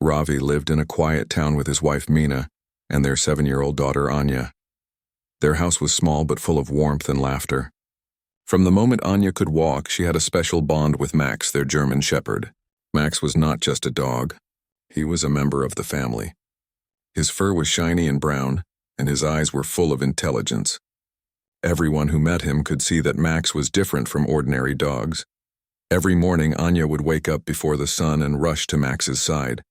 Ravi lived in a quiet town with his wife Mina and their 7-year-old daughter Anya. Their house was small but full of warmth and laughter. From the moment Anya could walk, she had a special bond with Max, their German shepherd. Max was not just a dog. He was a member of the family. His fur was shiny and brown, and his eyes were full of intelligence. Everyone who met him could see that Max was different from ordinary dogs. Every morning, Anya would wake up before the sun and rush to Max's side.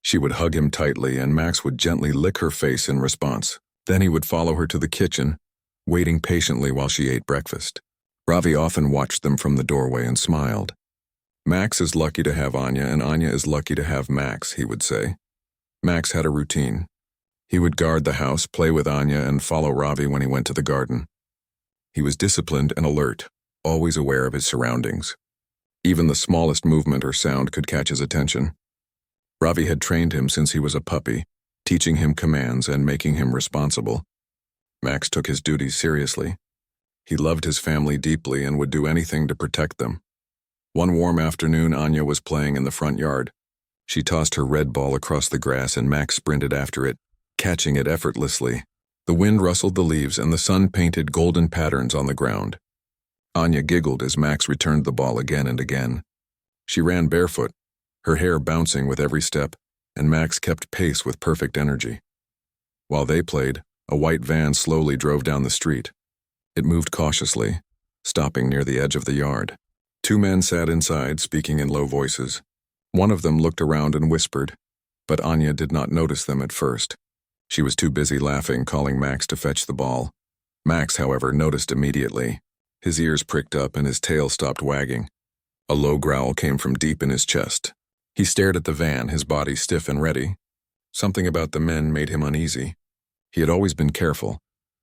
She would hug him tightly, and Max would gently lick her face in response. Then he would follow her to the kitchen, waiting patiently while she ate breakfast. Ravi often watched them from the doorway and smiled. Max is lucky to have Anya, and Anya is lucky to have Max, he would say. Max had a routine. He would guard the house, play with Anya, and follow Ravi when he went to the garden. He was disciplined and alert, always aware of his surroundings. Even the smallest movement or sound could catch his attention. Ravi had trained him since he was a puppy, teaching him commands and making him responsible. Max took his duties seriously. He loved his family deeply and would do anything to protect them. One warm afternoon, Anya was playing in the front yard. She tossed her red ball across the grass and Max sprinted after it, catching it effortlessly. The wind rustled the leaves and the sun painted golden patterns on the ground. Anya giggled as Max returned the ball again and again. She ran barefoot, her hair bouncing with every step, and Max kept pace with perfect energy. While they played, a white van slowly drove down the street. It moved cautiously, stopping near the edge of the yard. 2 men sat inside, speaking in low voices. One of them looked around and whispered, but Anya did not notice them at first. She was too busy laughing, calling Max to fetch the ball. Max, however, noticed immediately. His ears pricked up and his tail stopped wagging. A low growl came from deep in his chest. He stared at the van, his body stiff and ready. Something about the men made him uneasy. He had always been careful,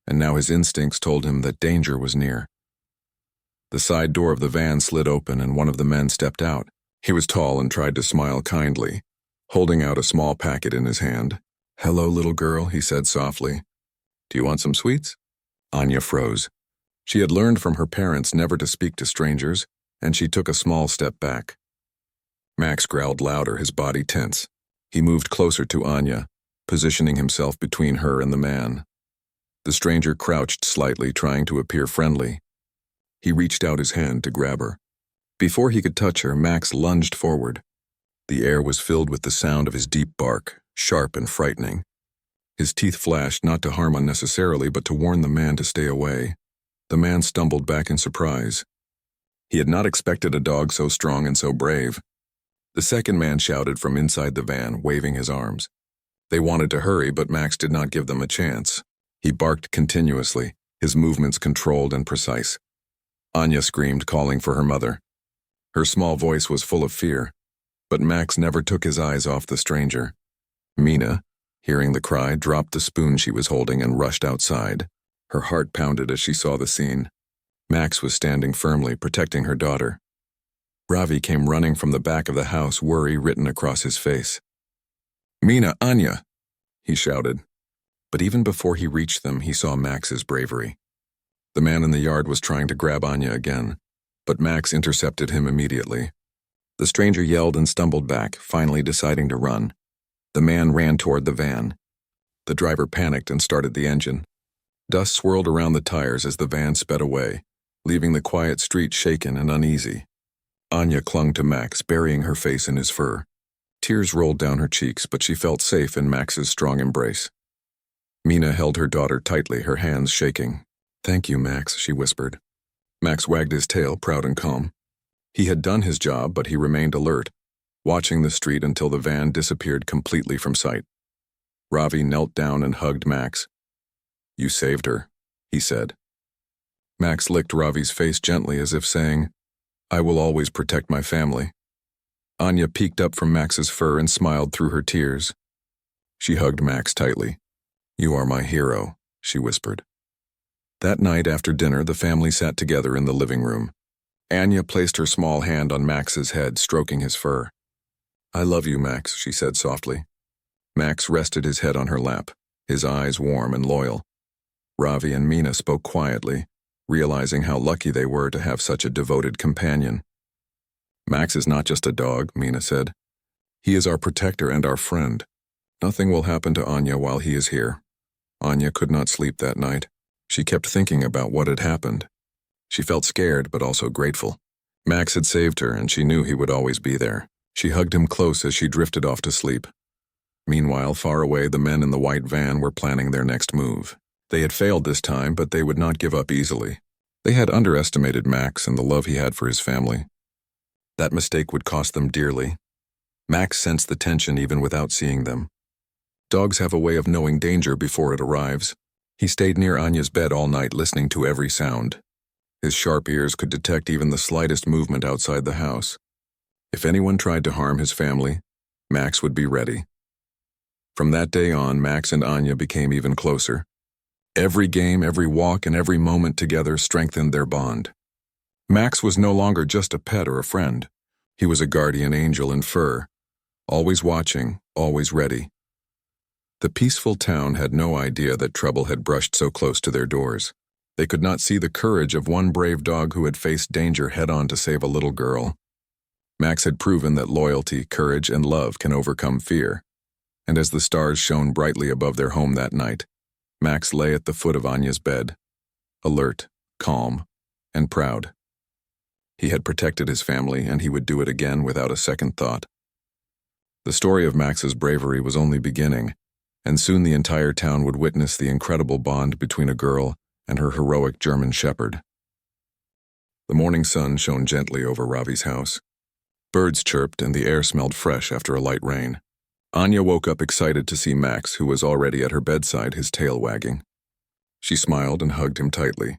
and now his instincts told him that danger was near. The side door of the van slid open and one of the men stepped out. He was tall and tried to smile kindly, holding out a small packet in his hand. "Hello, little girl," he said softly. "Do you want some sweets?" Anya froze. She had learned from her parents never to speak to strangers, and she took a small step back. Max growled louder, his body tense. He moved closer to Anya, positioning himself between her and the man. The stranger crouched slightly, trying to appear friendly. He reached out his hand to grab her. Before he could touch her, Max lunged forward. The air was filled with the sound of his deep bark, sharp and frightening. His teeth flashed, not to harm unnecessarily, but to warn the man to stay away. The man stumbled back in surprise. He had not expected a dog so strong and so brave. The second man shouted from inside the van, waving his arms. They wanted to hurry, but Max did not give them a chance. He barked continuously, his movements controlled and precise. Anya screamed, calling for her mother. Her small voice was full of fear, but Max never took his eyes off the stranger. Mina, hearing the cry, dropped the spoon she was holding and rushed outside. Her heart pounded as she saw the scene. Max was standing firmly, protecting her daughter. Ravi came running from the back of the house, worry written across his face. "Mina, Anya!" he shouted. But even before he reached them, he saw Max's bravery. The man in the yard was trying to grab Anya again, but Max intercepted him immediately. The stranger yelled and stumbled back, finally deciding to run. The man ran toward the van. The driver panicked and started the engine. Dust swirled around the tires as the van sped away, leaving the quiet street shaken and uneasy. Anya clung to Max, burying her face in his fur. Tears rolled down her cheeks, but she felt safe in Max's strong embrace. Mina held her daughter tightly, her hands shaking. "Thank you, Max," she whispered. Max wagged his tail, proud and calm. He had done his job, but he remained alert, watching the street until the van disappeared completely from sight. Ravi knelt down and hugged Max. "You saved her," he said. Max licked Ravi's face gently as if saying, "I will always protect my family." Anya peeked up from Max's fur and smiled through her tears. She hugged Max tightly. "You are my hero," she whispered. That night after dinner, the family sat together in the living room. Anya placed her small hand on Max's head, stroking his fur. "I love you, Max," she said softly. Max rested his head on her lap, his eyes warm and loyal. Ravi and Mina spoke quietly, realizing how lucky they were to have such a devoted companion. "Max is not just a dog," Mina said. He is our protector and our friend. Nothing will happen to Anya while he is here." Anya could not sleep that night. She kept thinking about what had happened. She felt scared but also grateful. Max had saved her and she knew he would always be there. She hugged him close as she drifted off to sleep. Meanwhile, far away, the men in the white van were planning their next move. They had failed this time, but they would not give up easily. They had underestimated Max and the love he had for his family. That mistake would cost them dearly. Max sensed the tension even without seeing them. Dogs have a way of knowing danger before it arrives. He stayed near Anya's bed all night, listening to every sound. His sharp ears could detect even the slightest movement outside the house. If anyone tried to harm his family, Max would be ready. From that day on, Max and Anya became even closer. Every game, every walk, and every moment together strengthened their bond. Max was no longer just a pet or a friend. He was a guardian angel in fur, always watching, always ready. The peaceful town had no idea that trouble had brushed so close to their doors. They could not see the courage of one brave dog who had faced danger head-on to save a little girl. Max had proven that loyalty, courage, and love can overcome fear. And as the stars shone brightly above their home that night, Max lay at the foot of Anya's bed, alert, calm, and proud. He had protected his family, and he would do it again without a second thought. The story of Max's bravery was only beginning, and soon the entire town would witness the incredible bond between a girl and her heroic German shepherd. The morning sun shone gently over Ravi's house. Birds chirped and the air smelled fresh after a light rain. Anya woke up excited to see Max, who was already at her bedside, his tail wagging. She smiled and hugged him tightly.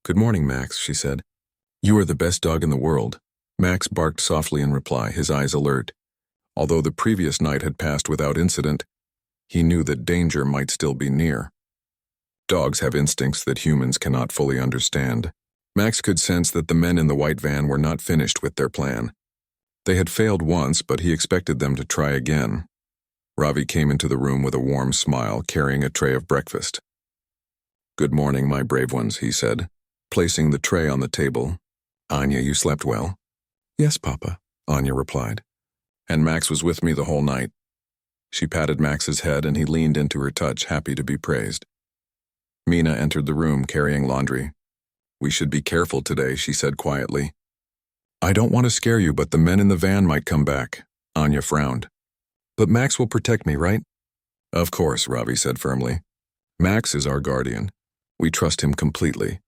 "Good morning, Max," she said. "You are the best dog in the world." Max barked softly in reply, his eyes alert. Although the previous night had passed without incident, he knew that danger might still be near. Dogs have instincts that humans cannot fully understand. Max could sense that the men in the white van were not finished with their plan. They had failed once, but he expected them to try again. Ravi came into the room with a warm smile, carrying a tray of breakfast. "Good morning, my brave ones," he said, placing the tray on the table. "Anya, you slept well?" "Yes, Papa," Anya replied. "And Max was with me the whole night." She patted Max's head and he leaned into her touch, happy to be praised. Mina entered the room carrying laundry. "We should be careful today," she said quietly. "I don't want to scare you, but the men in the van might come back." Anya frowned. "But Max will protect me, right?" "Of course," Ravi said firmly. "Max is our guardian. We trust him completely."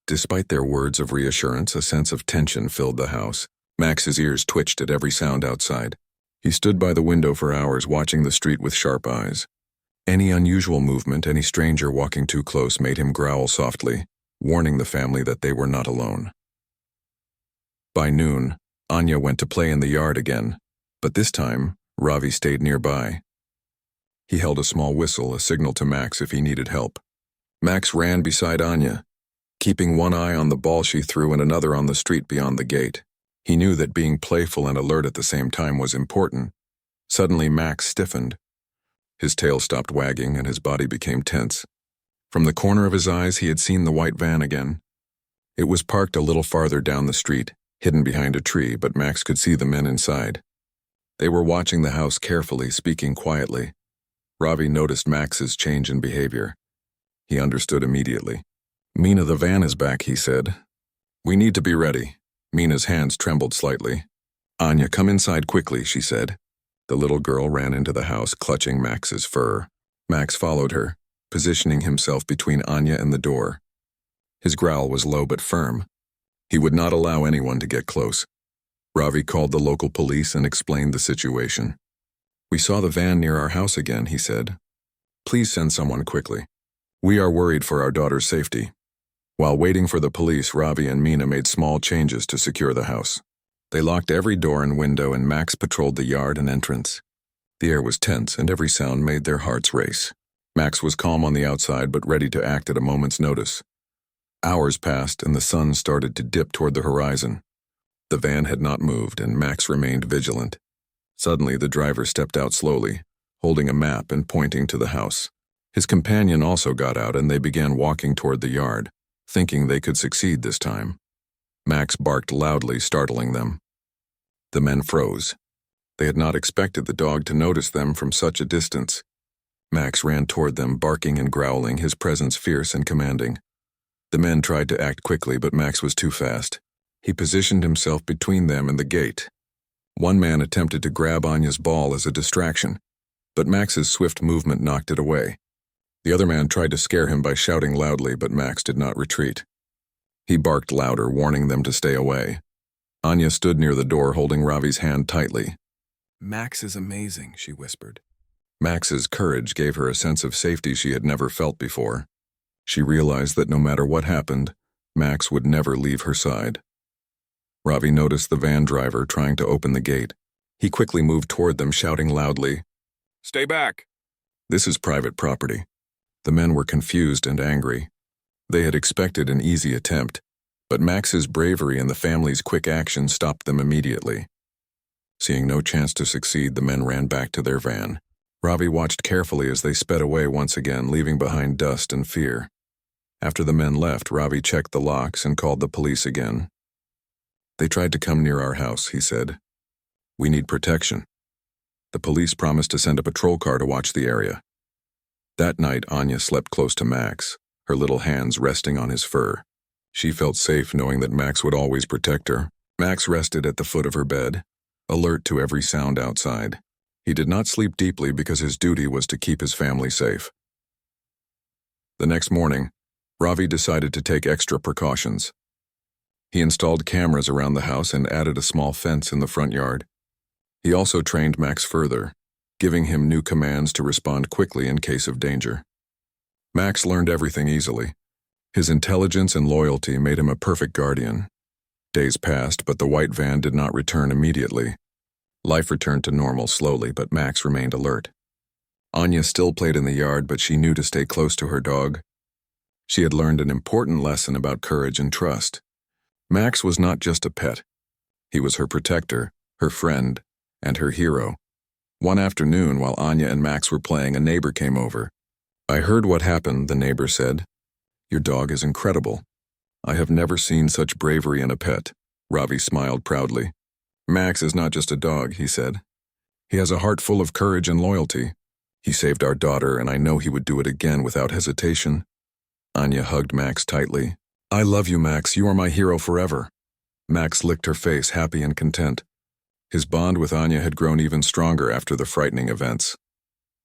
Despite their words of reassurance, a sense of tension filled the house. Max's ears twitched at every sound outside. He stood by the window for hours, watching the street with sharp eyes. Any unusual movement, any stranger walking too close made him growl softly, warning the family that they were not alone. By noon, Anya went to play in the yard again, but this time, Ravi stayed nearby. He held a small whistle, a signal to Max if he needed help. Max ran beside Anya, keeping one eye on the ball she threw and another on the street beyond the gate. He knew that being playful and alert at the same time was important. Suddenly, Max stiffened. His tail stopped wagging and his body became tense. From the corner of his eyes, he had seen the white van again. It was parked a little farther down the street, hidden behind a tree, but Max could see the men inside. They were watching the house carefully, speaking quietly. Ravi noticed Max's change in behavior. He understood immediately. "Mina, the van is back," he said. "We need to be ready." Mina's hands trembled slightly. "Anya, come inside quickly," she said. The little girl ran into the house, clutching Max's fur. Max followed her, positioning himself between Anya and the door. His growl was low but firm. He would not allow anyone to get close. Ravi called the local police and explained the situation. "We saw the van near our house again," he said. "Please send someone quickly. We are worried for our daughter's safety." While waiting for the police, Ravi and Mina made small changes to secure the house. They locked every door and window, and Max patrolled the yard and entrance. The air was tense, and every sound made their hearts race. Max was calm on the outside, but ready to act at a moment's notice. Hours passed, and the sun started to dip toward the horizon. The van had not moved, and Max remained vigilant. Suddenly, the driver stepped out slowly, holding a map and pointing to the house. His companion also got out, and they began walking toward the yard, thinking they could succeed this time. Max barked loudly, startling them. The men froze. They had not expected the dog to notice them from such a distance. Max ran toward them, barking and growling, his presence fierce and commanding. The men tried to act quickly, but Max was too fast. He positioned himself between them and the gate. One man attempted to grab Anya's ball as a distraction, but Max's swift movement knocked it away. The other man tried to scare him by shouting loudly, but Max did not retreat. He barked louder, warning them to stay away. Anya stood near the door, holding Ravi's hand tightly. "Max is amazing," she whispered. Max's courage gave her a sense of safety she had never felt before. She realized that no matter what happened, Max would never leave her side. Ravi noticed the van driver trying to open the gate. He quickly moved toward them, shouting loudly, "Stay back! This is private property." The men were confused and angry. They had expected an easy attempt, but Max's bravery and the family's quick action stopped them immediately. Seeing no chance to succeed, the men ran back to their van. Ravi watched carefully as they sped away once again, leaving behind dust and fear. After the men left, Ravi checked the locks and called the police again. "They tried to come near our house," he said. "We need protection." The police promised to send a patrol car to watch the area. That night, Anya slept close to Max, her little hands resting on his fur. She felt safe knowing that Max would always protect her. Max rested at the foot of her bed, alert to every sound outside. He did not sleep deeply because his duty was to keep his family safe. The next morning, Ravi decided to take extra precautions. He installed cameras around the house and added a small fence in the front yard. He also trained Max further, giving him new commands to respond quickly in case of danger. Max learned everything easily. His intelligence and loyalty made him a perfect guardian. Days passed, but the white van did not return immediately. Life returned to normal slowly, but Max remained alert. Anya still played in the yard, but she knew to stay close to her dog. She had learned an important lesson about courage and trust. Max was not just a pet. He was her protector, her friend, and her hero. One afternoon, while Anya and Max were playing, a neighbor came over. "I heard what happened," the neighbor said. "Your dog is incredible. I have never seen such bravery in a pet." Ravi smiled proudly. "Max is not just a dog," he said. "He has a heart full of courage and loyalty. He saved our daughter, and I know he would do it again without hesitation." Anya hugged Max tightly. "I love you, Max. You are my hero forever." Max licked her face, happy and content. His bond with Anya had grown even stronger after the frightening events.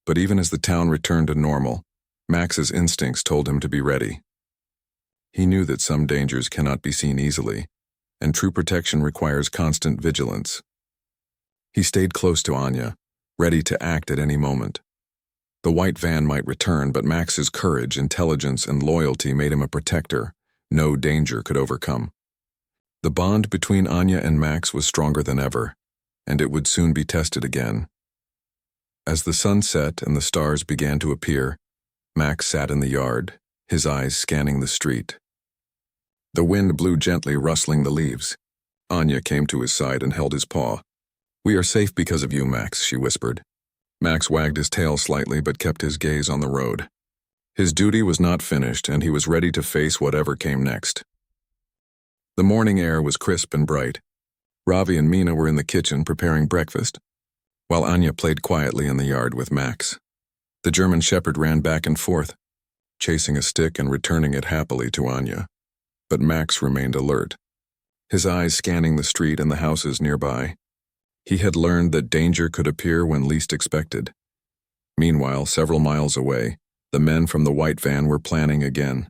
But even as the town returned to normal, Max's instincts told him to be ready. He knew that some dangers cannot be seen easily, and true protection requires constant vigilance. He stayed close to Anya, ready to act at any moment. The white van might return, but Max's courage, intelligence, and loyalty made him a protector no danger could overcome. The bond between Anya and Max was stronger than ever, and it would soon be tested again. As the sun set and the stars began to appear, Max sat in the yard, his eyes scanning the street. The wind blew gently, rustling the leaves. Anya came to his side and held his paw. "We are safe because of you, Max," she whispered. Max wagged his tail slightly but kept his gaze on the road. His duty was not finished, and he was ready to face whatever came next. The morning air was crisp and bright. Ravi and Mina were in the kitchen preparing breakfast, while Anya played quietly in the yard with Max. The German Shepherd ran back and forth, chasing a stick and returning it happily to Anya. But Max remained alert, his eyes scanning the street and the houses nearby. He had learned that danger could appear when least expected. Meanwhile, several miles away, the men from the white van were planning again.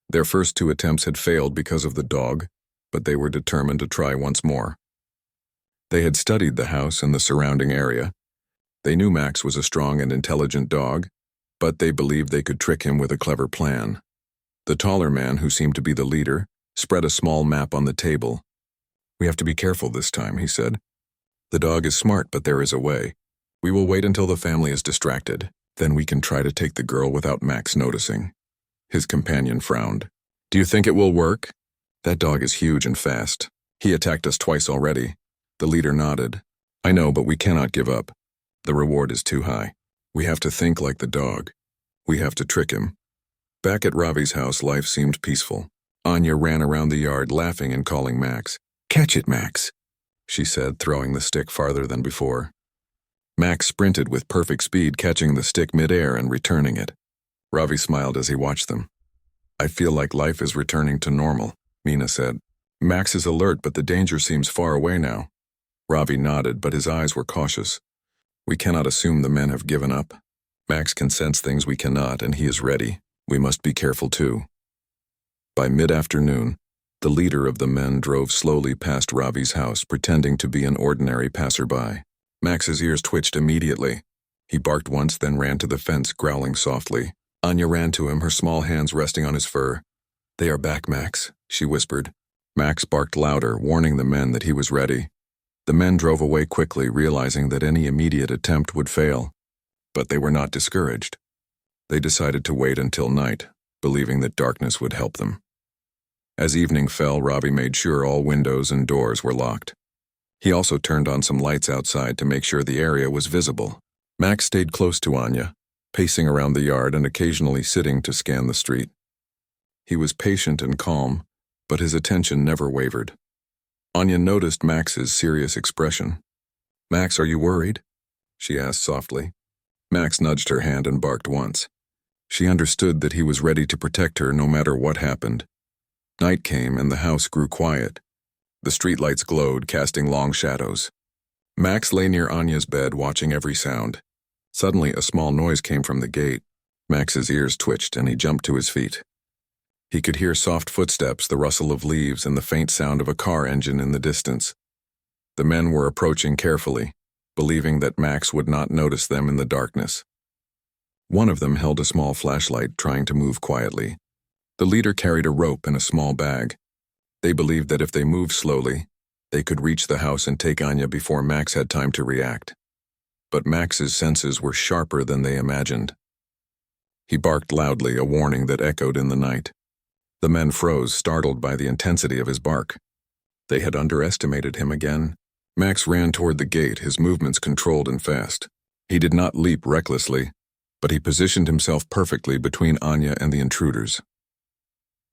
Their first two attempts had failed because of the dog, but they were determined to try once more. They had studied the house and the surrounding area. They knew Max was a strong and intelligent dog, but they believed they could trick him with a clever plan. The taller man, who seemed to be the leader, spread a small map on the table. "We have to be careful this time," he said. "The dog is smart, but there is a way. We will wait until the family is distracted. Then we can try to take the girl without Max noticing." His companion frowned. "Do you think it will work?" "That dog is huge and fast. He attacked us twice already." The leader nodded. "I know, but we cannot give up. The reward is too high. We have to think like the dog. We have to trick him." Back at Ravi's house, life seemed peaceful. Anya ran around the yard laughing and calling Max. "Catch it, Max." she said, throwing the stick farther than before. Max sprinted with perfect speed, catching the stick midair and returning it. Ravi smiled as he watched them. I feel like life is returning to normal, Mina said. Max is alert, but the danger seems far away now. Ravi nodded, but his eyes were cautious. We cannot assume the men have given up. Max can sense things we cannot, and he is ready. We must be careful too. By mid-afternoon, the leader of the men drove slowly past Ravi's house, pretending to be an ordinary passerby. Max's ears twitched immediately. He barked once, then ran to the fence, growling softly. Anya ran to him, her small hands resting on his fur. They are back, Max, she whispered. Max barked louder, warning the men that he was ready. The men drove away quickly, realizing that any immediate attempt would fail. But they were not discouraged. They decided to wait until night, believing that darkness would help them. As evening fell, Ravi made sure all windows and doors were locked. He also turned on some lights outside to make sure the area was visible. Max stayed close to Anya, pacing around the yard and occasionally sitting to scan the street. He was patient and calm, but his attention never wavered. Anya noticed Max's serious expression. Max, are you worried? She asked softly. Max nudged her hand and barked once. She understood that he was ready to protect her no matter what happened. Night came and the house grew quiet. The streetlights glowed, casting long shadows. Max lay near Anya's bed, watching every sound. Suddenly, a small noise came from the gate. Max's ears twitched and he jumped to his feet. He could hear soft footsteps, the rustle of leaves, and the faint sound of a car engine in the distance. The men were approaching carefully, believing that Max would not notice them in the darkness. One of them held a small flashlight, trying to move quietly. The leader carried a rope and a small bag. They believed that if they moved slowly, they could reach the house and take Anya before Max had time to react. But Max's senses were sharper than they imagined. He barked loudly, a warning that echoed in the night. The men froze, startled by the intensity of his bark. They had underestimated him again. Max ran toward the gate, his movements controlled and fast. He did not leap recklessly, but he positioned himself perfectly between Anya and the intruders.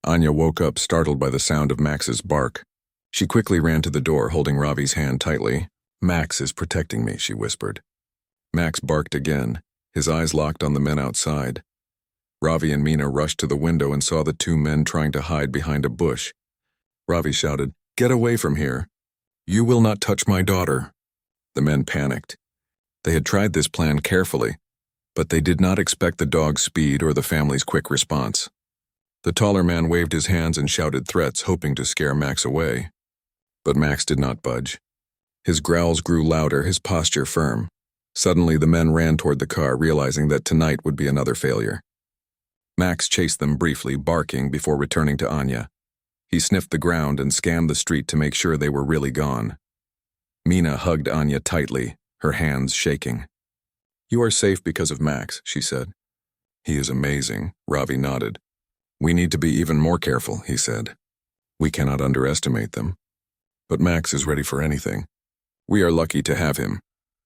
Anya woke up, startled by the sound of Max's bark. She quickly ran to the door, holding Ravi's hand tightly. Max is protecting me, she whispered. Max barked again, his eyes locked on the men outside. Ravi and Mina rushed to the window and saw the two men trying to hide behind a bush. Ravi shouted, "Get away from here! You will not touch my daughter!" The men panicked. They had tried this plan carefully, but they did not expect the dog's speed or the family's quick response. The taller man waved his hands and shouted threats, hoping to scare Max away. But Max did not budge. His growls grew louder, his posture firm. Suddenly, the men ran toward the car, realizing that tonight would be another failure. Max chased them briefly, barking before returning to Anya. He sniffed the ground and scanned the street to make sure they were really gone. Mina hugged Anya tightly, her hands shaking. "You are safe because of Max," she said. "He is amazing," Ravi nodded. "We need to be even more careful," he said. "We cannot underestimate them. But Max is ready for anything. We are lucky to have him."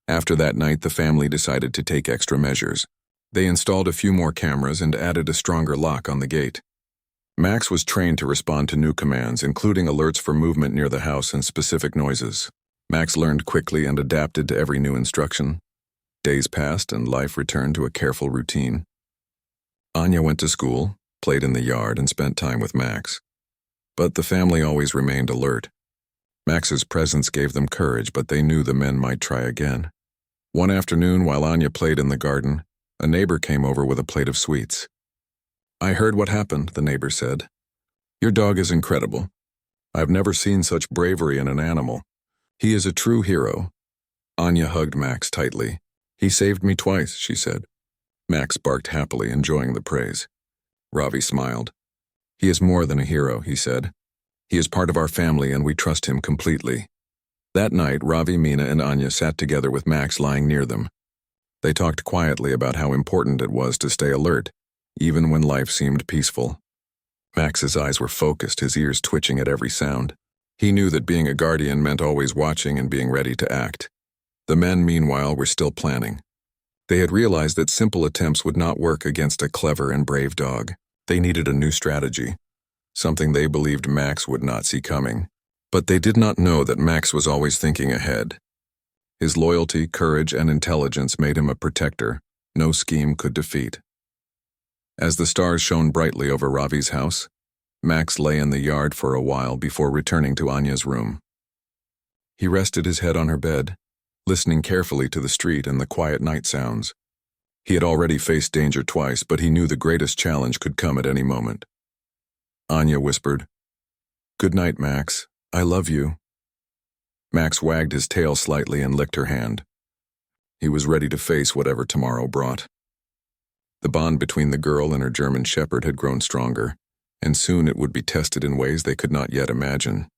After that night, the family decided to take extra measures. They installed a few more cameras and added a stronger lock on the gate. Max was trained to respond to new commands, including alerts for movement near the house and specific noises. Max learned quickly and adapted to every new instruction. Days passed and life returned to a careful routine. Anya went to school, played in the yard, and spent time with Max. But the family always remained alert. Max's presence gave them courage, but they knew the men might try again. One afternoon, while Anya played in the garden, a neighbor came over with a plate of sweets. "I heard what happened," the neighbor said. "Your dog is incredible. I've never seen such bravery in an animal. He is a true hero." Anya hugged Max tightly. "He saved me twice," she said. Max barked happily, enjoying the praise. Ravi smiled. "He is more than a hero," he said. "He is part of our family and we trust him completely." That night, Ravi, Mina, and Anya sat together with Max lying near them. They talked quietly about how important it was to stay alert, even when life seemed peaceful. Max's eyes were focused, his ears twitching at every sound. He knew that being a guardian meant always watching and being ready to act. The men, meanwhile, were still planning. They had realized that simple attempts would not work against a clever and brave dog. They needed a new strategy, something they believed Max would not see coming. But they did not know that Max was always thinking ahead. His loyalty, courage, and intelligence made him a protector no scheme could defeat. As the stars shone brightly over Ravi's house, Max lay in the yard for a while before returning to Anya's room. He rested his head on her bed, listening carefully to the street and the quiet night sounds. He had already faced danger twice, but he knew the greatest challenge could come at any moment. Anya whispered, "Good night, Max. I love you." Max wagged his tail slightly and licked her hand. He was ready to face whatever tomorrow brought. The bond between the girl and her German shepherd had grown stronger, and soon it would be tested in ways they could not yet imagine.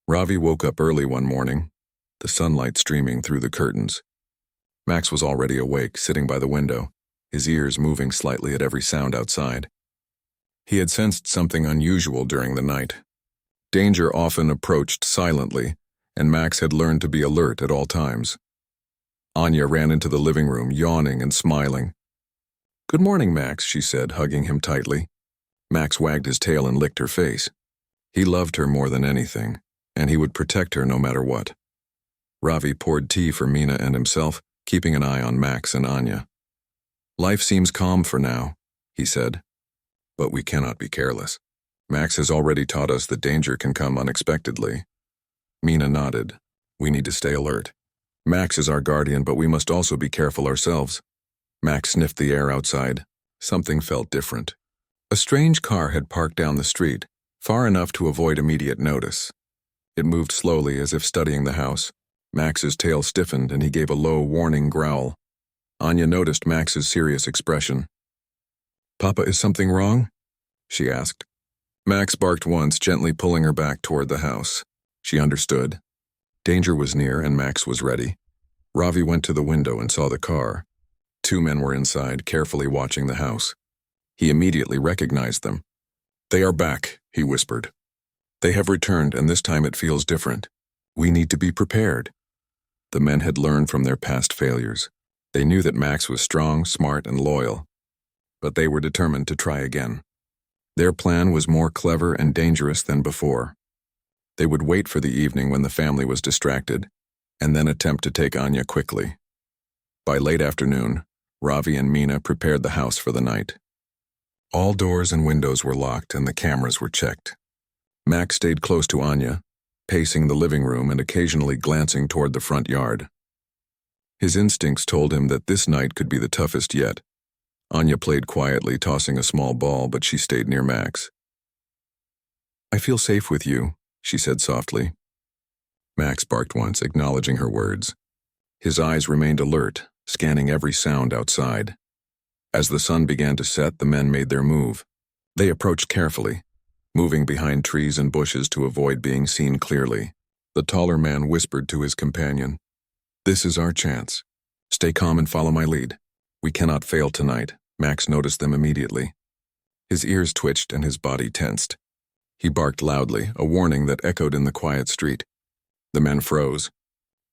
Ravi woke up early one morning, the sunlight streaming through the curtains. Max was already awake, sitting by the window, his ears moving slightly at every sound outside. He had sensed something unusual during the night. Danger often approached silently, and Max had learned to be alert at all times. Anya ran into the living room, yawning and smiling. "Good morning, Max," she said, hugging him tightly. Max wagged his tail and licked her face. He loved her more than anything, and he would protect her no matter what. Ravi poured tea for Mina and himself, keeping an eye on Max and Anya. "Life seems calm for now," he said, "but we cannot be careless. Max has already taught us that danger can come unexpectedly." Mina nodded. "We need to stay alert. Max is our guardian, but we must also be careful ourselves." Max sniffed the air outside. Something felt different. A strange car had parked down the street, far enough to avoid immediate notice. It moved slowly, as if studying the house. Max's tail stiffened, and he gave a low, warning growl. Anya noticed Max's serious expression. "Papa, is something wrong?" she asked. Max barked once, gently pulling her back toward the house. She understood. Danger was near, and Max was ready. Ravi went to the window and saw the car. Two men were inside, carefully watching the house. He immediately recognized them. "They are back," he whispered. "They have returned, and this time it feels different. We need to be prepared." The men had learned from their past failures. They knew that Max was strong, smart, and loyal. But they were determined to try again. Their plan was more clever and dangerous than before. They would wait for the evening when the family was distracted, and then attempt to take Anya quickly. By late afternoon, Ravi and Mina prepared the house for the night. All doors and windows were locked and the cameras were checked. Max stayed close to Anya, pacing the living room and occasionally glancing toward the front yard. His instincts told him that this night could be the toughest yet. Anya played quietly, tossing a small ball, but she stayed near Max. "I feel safe with you," she said softly. Max barked once, acknowledging her words. His eyes remained alert, scanning every sound outside. As the sun began to set, the men made their move. They approached carefully, moving behind trees and bushes to avoid being seen clearly. The taller man whispered to his companion, "This is our chance. Stay calm and follow my lead. We cannot fail tonight." Max noticed them immediately. His ears twitched and his body tensed. He barked loudly, a warning that echoed in the quiet street. The men froze.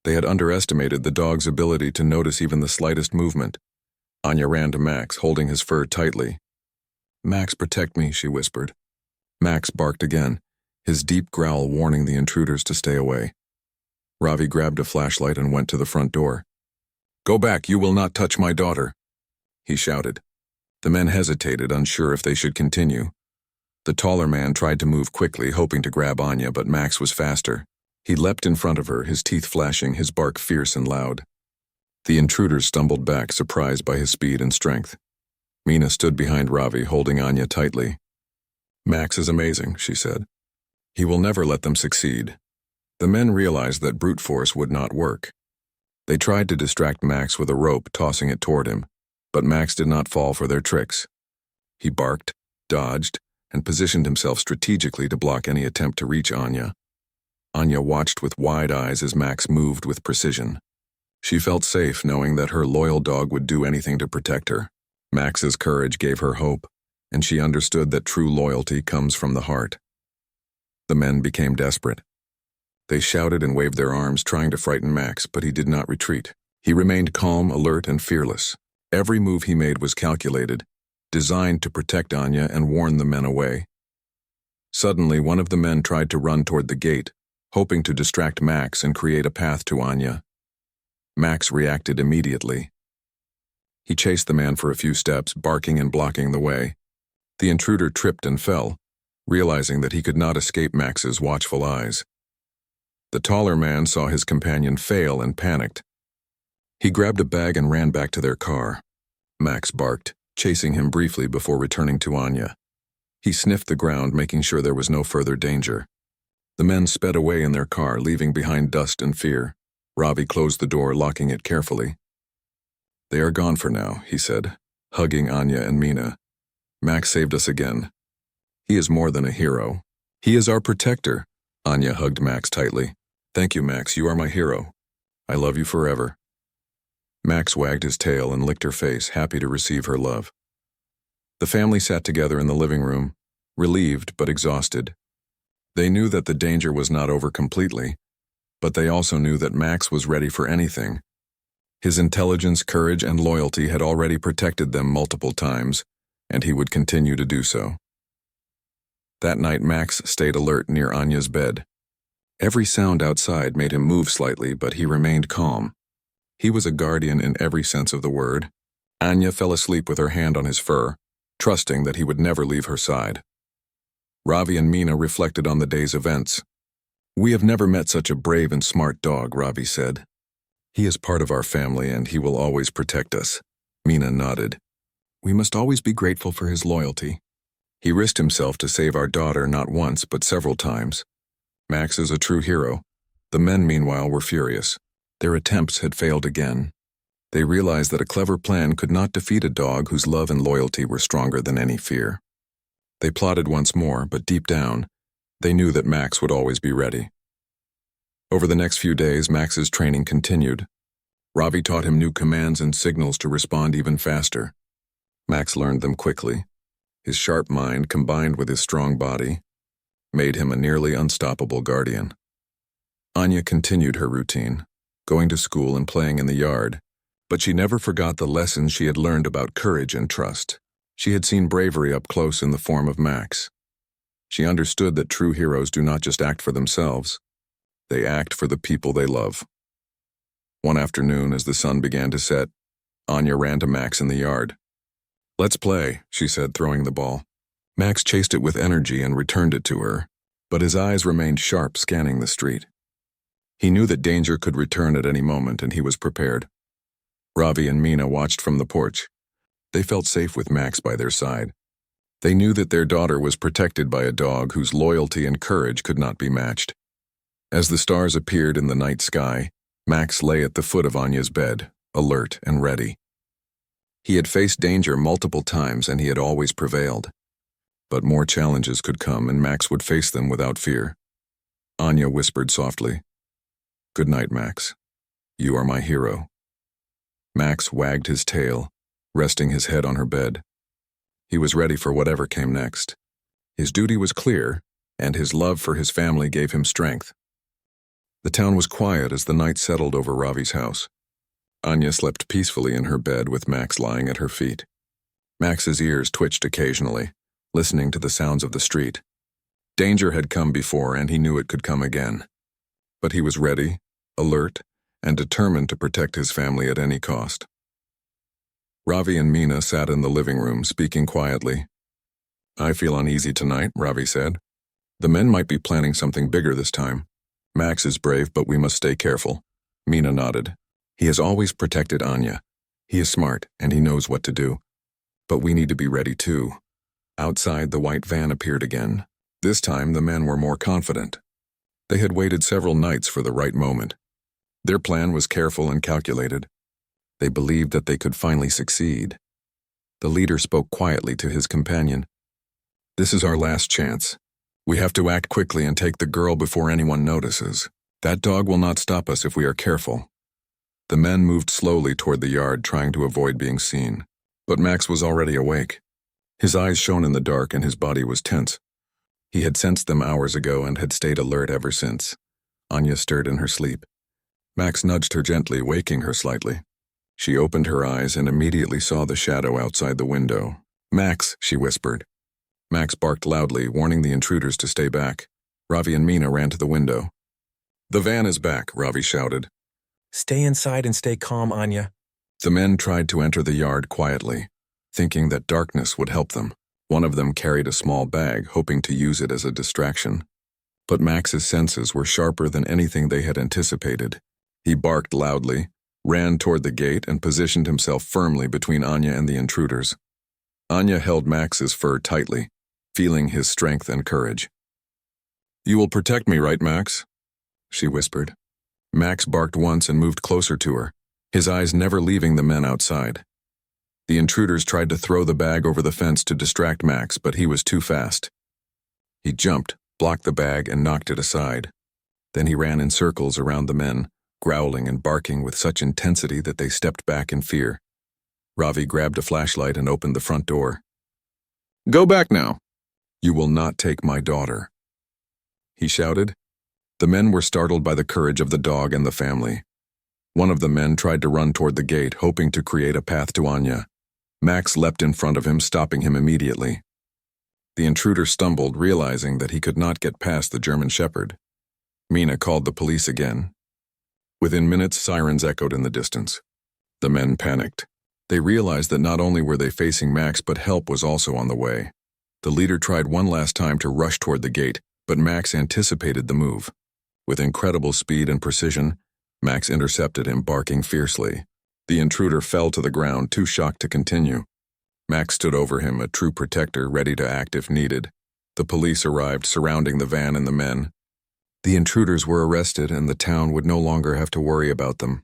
They had underestimated the dog's ability to notice even the slightest movement. Anya ran to Max, holding his fur tightly. "Max, protect me," she whispered. Max barked again, his deep growl warning the intruders to stay away. Ravi grabbed a flashlight and went to the front door. "Go back, you will not touch my daughter," he shouted. The men hesitated, unsure if they should continue. The taller man tried to move quickly, hoping to grab Anya, but Max was faster. He leapt in front of her, his teeth flashing, his bark fierce and loud. The intruders stumbled back, surprised by his speed and strength. Mina stood behind Ravi, holding Anya tightly. "Max is amazing," she said. "He will never let them succeed." The men realized that brute force would not work. They tried to distract Max with a rope, tossing it toward him, but Max did not fall for their tricks. He barked, dodged, and positioned himself strategically to block any attempt to reach Anya. Anya watched with wide eyes as Max moved with precision. She felt safe knowing that her loyal dog would do anything to protect her. Max's courage gave her hope, and she understood that true loyalty comes from the heart. The men became desperate. They shouted and waved their arms, trying to frighten Max, but he did not retreat. He remained calm, alert, and fearless. Every move he made was calculated, designed to protect Anya and warn the men away. Suddenly, one of the men tried to run toward the gate, hoping to distract Max and create a path to Anya. Max reacted immediately. He chased the man for a few steps, barking and blocking the way. The intruder tripped and fell, realizing that he could not escape Max's watchful eyes. The taller man saw his companion fail and panicked. He grabbed a bag and ran back to their car. Max barked, chasing him briefly before returning to Anya. He sniffed the ground, making sure there was no further danger. The men sped away in their car, leaving behind dust and fear. Ravi closed the door, locking it carefully. "They are gone for now," he said, hugging Anya and Mina. "Max saved us again. He is more than a hero. He is our protector." Anya hugged Max tightly. "Thank you, Max. You are my hero. I love you forever." Max wagged his tail and licked her face, happy to receive her love. The family sat together in the living room, relieved but exhausted. They knew that the danger was not over completely, but they also knew that Max was ready for anything. His intelligence, courage, and loyalty had already protected them multiple times, and he would continue to do so. That night, Max stayed alert near Anya's bed. Every sound outside made him move slightly, but he remained calm. He was a guardian in every sense of the word. Anya fell asleep with her hand on his fur, trusting that he would never leave her side. Ravi and Mina reflected on the day's events. "We have never met such a brave and smart dog," Ravi said. "He is part of our family and he will always protect us." Mina nodded. "We must always be grateful for his loyalty. He risked himself to save our daughter not once but several times. Max is a true hero." The men, meanwhile, were furious. Their attempts had failed again. They realized that a clever plan could not defeat a dog whose love and loyalty were stronger than any fear. They plotted once more, but deep down, they knew that Max would always be ready. Over the next few days, Max's training continued. Ravi taught him new commands and signals to respond even faster. Max learned them quickly. His sharp mind, combined with his strong body, made him a nearly unstoppable guardian. Anya continued her routine, going to school and playing in the yard, but she never forgot the lessons she had learned about courage and trust. She had seen bravery up close in the form of Max. She understood that true heroes do not just act for themselves, they act for the people they love. One afternoon, as the sun began to set, Anya ran to Max in the yard. "Let's play," she said, throwing the ball. Max chased it with energy and returned it to her, but his eyes remained sharp, scanning the street. He knew that danger could return at any moment, and he was prepared. Ravi and Mina watched from the porch. They felt safe with Max by their side. They knew that their daughter was protected by a dog whose loyalty and courage could not be matched. As the stars appeared in the night sky, Max lay at the foot of Anya's bed, alert and ready. He had faced danger multiple times, and he had always prevailed. But more challenges could come, and Max would face them without fear. Anya whispered softly, "Good night, Max. You are my hero." Max wagged his tail, resting his head on her bed. He was ready for whatever came next. His duty was clear, and his love for his family gave him strength. The town was quiet as the night settled over Ravi's house. Anya slept peacefully in her bed with Max lying at her feet. Max's ears twitched occasionally, listening to the sounds of the street. Danger had come before, and he knew it could come again. But he was ready, alert, and determined to protect his family at any cost. Ravi and Mina sat in the living room, speaking quietly. "I feel uneasy tonight," Ravi said. "The men might be planning something bigger this time. Max is brave, but we must stay careful." Mina nodded. "He has always protected Anya. He is smart, and he knows what to do. But we need to be ready too." Outside, the white van appeared again. This time, the men were more confident. They had waited several nights for the right moment. Their plan was careful and calculated. They believed that they could finally succeed. The leader spoke quietly to his companion. "This is our last chance. We have to act quickly and take the girl before anyone notices. That dog will not stop us if we are careful." The men moved slowly toward the yard, trying to avoid being seen. But Max was already awake. His eyes shone in the dark and his body was tense. He had sensed them hours ago and had stayed alert ever since. Anya stirred in her sleep. Max nudged her gently, waking her slightly. She opened her eyes and immediately saw the shadow outside the window. "Max," she whispered. Max barked loudly, warning the intruders to stay back. Ravi and Mina ran to the window. "The van is back," Ravi shouted. "Stay inside and stay calm, Anya." The men tried to enter the yard quietly, thinking that darkness would help them. One of them carried a small bag, hoping to use it as a distraction. But Max's senses were sharper than anything they had anticipated. He barked loudly, ran toward the gate, and positioned himself firmly between Anya and the intruders. Anya held Max's fur tightly, feeling his strength and courage. "You will protect me, right, Max?" she whispered. Max barked once and moved closer to her, his eyes never leaving the men outside. The intruders tried to throw the bag over the fence to distract Max, but he was too fast. He jumped, blocked the bag, and knocked it aside. Then he ran in circles around the men, growling and barking with such intensity that they stepped back in fear. Ravi grabbed a flashlight and opened the front door. "Go back now. You will not take my daughter," he shouted. The men were startled by the courage of the dog and the family. One of the men tried to run toward the gate, hoping to create a path to Anya. Max leapt in front of him, stopping him immediately. The intruder stumbled, realizing that he could not get past the German Shepherd. Mina called the police again. Within minutes, sirens echoed in the distance. The men panicked. They realized that not only were they facing Max, but help was also on the way. The leader tried one last time to rush toward the gate, but Max anticipated the move. With incredible speed and precision, Max intercepted him, barking fiercely. The intruder fell to the ground, too shocked to continue. Max stood over him, a true protector, ready to act if needed. The police arrived, surrounding the van and the men. The intruders were arrested, and the town would no longer have to worry about them.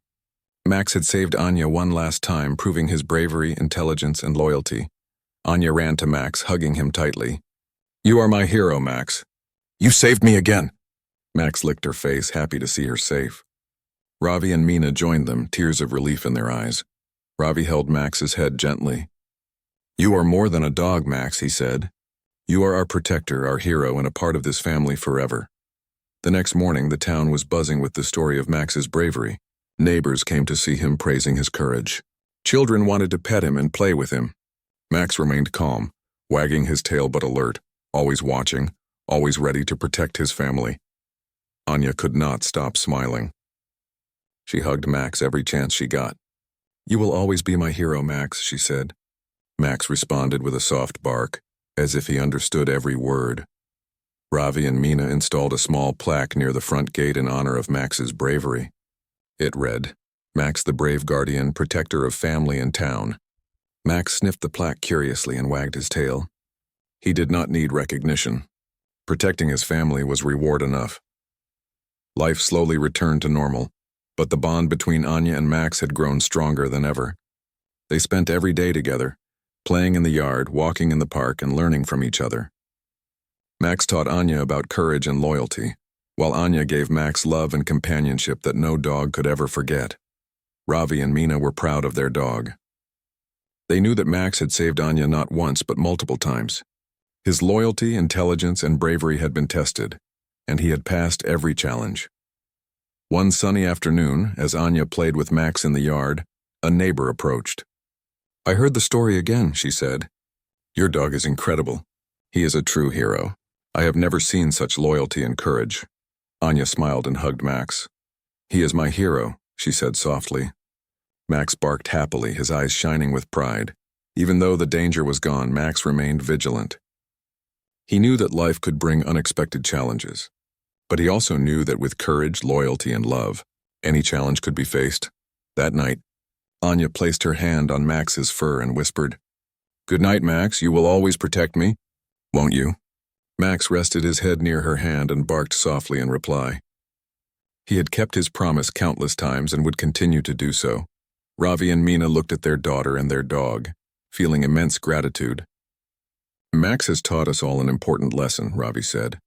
Max had saved Anya one last time, proving his bravery, intelligence, and loyalty. Anya ran to Max, hugging him tightly. "You are my hero, Max. You saved me again." Max licked her face, happy to see her safe. Ravi and Mina joined them, tears of relief in their eyes. Ravi held Max's head gently. "You are more than a dog, Max," he said. "You are our protector, our hero, and a part of this family forever." The next morning, the town was buzzing with the story of Max's bravery. Neighbors came to see him, praising his courage. Children wanted to pet him and play with him. Max remained calm, wagging his tail but alert, always watching, always ready to protect his family. Anya could not stop smiling. She hugged Max every chance she got. "You will always be my hero, Max," she said. Max responded with a soft bark, as if he understood every word. Ravi and Mina installed a small plaque near the front gate in honor of Max's bravery. It read, "Max the brave guardian, protector of family and town." Max sniffed the plaque curiously and wagged his tail. He did not need recognition. Protecting his family was reward enough. Life slowly returned to normal, but the bond between Anya and Max had grown stronger than ever. They spent every day together, playing in the yard, walking in the park, and learning from each other. Max taught Anya about courage and loyalty, while Anya gave Max love and companionship that no dog could ever forget. Ravi and Mina were proud of their dog. They knew that Max had saved Anya not once but multiple times. His loyalty, intelligence, and bravery had been tested, and he had passed every challenge. One sunny afternoon, as Anya played with Max in the yard, a neighbor approached. "I heard the story again," she said. "Your dog is incredible. He is a true hero. I have never seen such loyalty and courage." Anya smiled and hugged Max. "He is my hero," she said softly. Max barked happily, his eyes shining with pride. Even though the danger was gone, Max remained vigilant. He knew that life could bring unexpected challenges, but he also knew that with courage, loyalty, and love, any challenge could be faced. That night, Anya placed her hand on Max's fur and whispered, "Good night, Max. You will always protect me, won't you?" Max rested his head near her hand and barked softly in reply. He had kept his promise countless times and would continue to do so. Ravi and Mina looked at their daughter and their dog, feeling immense gratitude. "Max has taught us all an important lesson," Ravi said.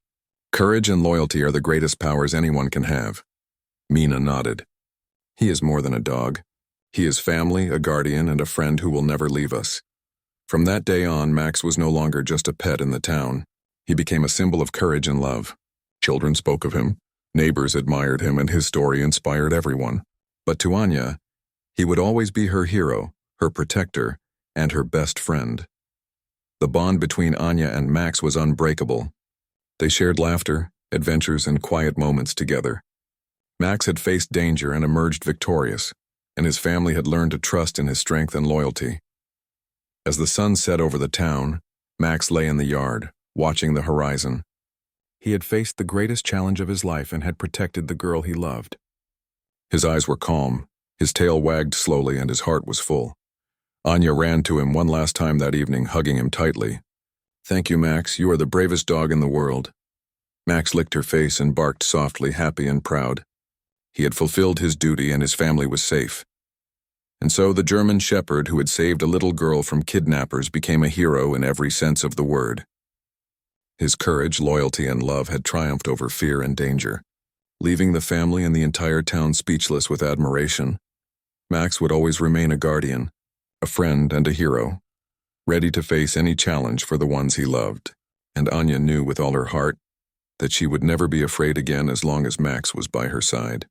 "Courage and loyalty are the greatest powers anyone can have." Mina nodded. "He is more than a dog. He is family, a guardian, and a friend who will never leave us." From that day on, Max was no longer just a pet in the town. He became a symbol of courage and love. Children spoke of him, neighbors admired him, and his story inspired everyone. But to Anya, he would always be her hero, her protector, and her best friend. The bond between Anya and Max was unbreakable. They shared laughter, adventures, and quiet moments together. Max had faced danger and emerged victorious, and his family had learned to trust in his strength and loyalty. As the sun set over the town, Max lay in the yard, watching the horizon. He had faced the greatest challenge of his life and had protected the girl he loved. His eyes were calm, his tail wagged slowly, and his heart was full. Anya ran to him one last time that evening, hugging him tightly. "Thank you, Max. You are the bravest dog in the world." Max licked her face and barked softly, happy and proud. He had fulfilled his duty and his family was safe. And so the German shepherd who had saved a little girl from kidnappers became a hero in every sense of the word. His courage, loyalty, and love had triumphed over fear and danger. Leaving the family and the entire town speechless with admiration, Max would always remain a guardian, a friend and a hero, ready to face any challenge for the ones he loved. And Anya knew with all her heart that she would never be afraid again as long as Max was by her side.